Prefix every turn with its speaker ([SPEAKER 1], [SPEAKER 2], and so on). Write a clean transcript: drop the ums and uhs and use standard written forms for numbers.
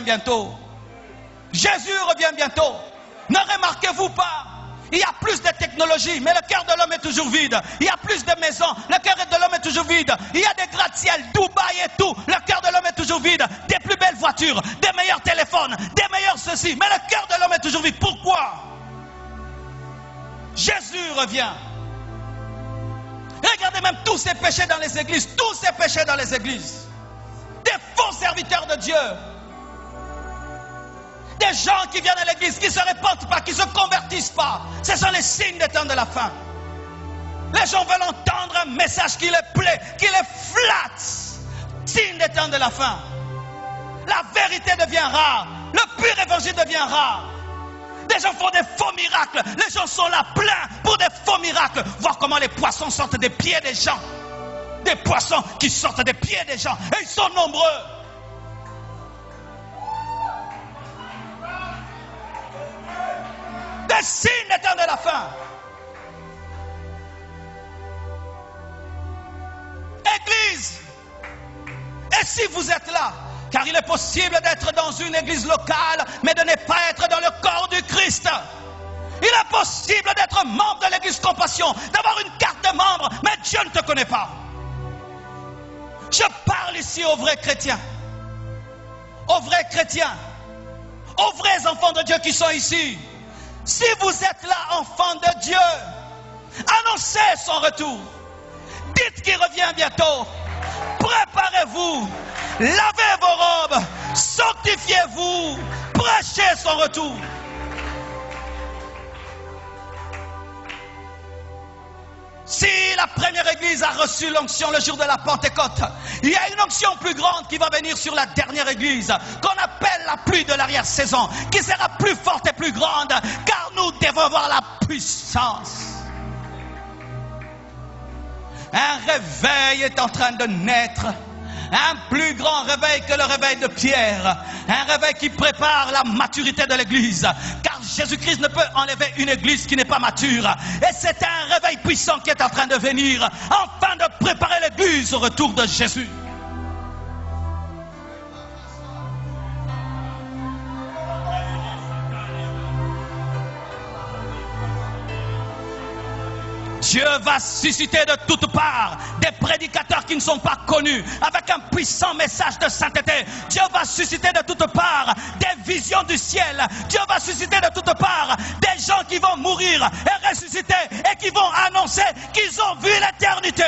[SPEAKER 1] bientôt. Jésus revient bientôt. Ne remarquez-vous pas? Il y a plus de technologie, mais le cœur de l'homme est toujours vide. Il y a plus de maisons, le cœur de l'homme est toujours vide. Il y a des gratte-ciel, Dubaï et tout, le cœur de l'homme est toujours vide. Des plus belles voitures, des meilleurs téléphones, des meilleurs ceci, mais le cœur de l'homme est toujours vide. Pourquoi? Jésus revient. Regardez même tous ces péchés dans les églises, tous ces péchés dans les églises. Des faux serviteurs de Dieu. Des gens qui viennent à l'église, qui ne se répandent pas, qui ne se convertissent pas. Ce sont les signes des temps de la fin. Les gens veulent entendre un message qui les plaît, qui les flatte. Signe des temps de la fin. La vérité devient rare. Le pur évangile devient rare. Des gens font des faux miracles. Les gens sont là pleins pour des faux miracles. Voir comment les poissons sortent des pieds des gens. Des poissons qui sortent des pieds des gens. Et ils sont nombreux. Des signes des temps de la fin. Église. Et si vous êtes là, car il est possible d'être dans une église locale, mais de ne pas être dans le corps du Christ. Il est possible d'être membre de l'église Compassion, d'avoir une carte de membre, mais Dieu ne te connaît pas. Je parle ici aux vrais chrétiens. Aux vrais chrétiens. Aux vrais enfants de Dieu qui sont ici. Si vous êtes là, enfants de Dieu, annoncez son retour. Dites qu'il revient bientôt. Préparez-vous. Lavez vos robes. Sanctifiez-vous. Prêchez son retour. Si la première église a reçu l'onction le jour de la Pentecôte, il y a une onction plus grande qui va venir sur la dernière église, qu'on appelle la pluie de l'arrière-saison, qui sera plus forte et plus grande, car nous devons avoir la puissance. Un réveil est en train de naître. Un plus grand réveil que le réveil de Pierre. Un réveil qui prépare la maturité de l'église. Car Jésus-Christ ne peut enlever une église qui n'est pas mature. Et c'est un réveil puissant qui est en train de venir, afin de préparer l'église au retour de Jésus. Dieu va susciter de toutes parts des prédicateurs qui ne sont pas connus, avec un puissant message de sainteté. Dieu va susciter de toutes parts des visions du ciel. Dieu va susciter de toutes parts des gens qui vont mourir et ressusciter et qui vont annoncer qu'ils ont vu l'éternité.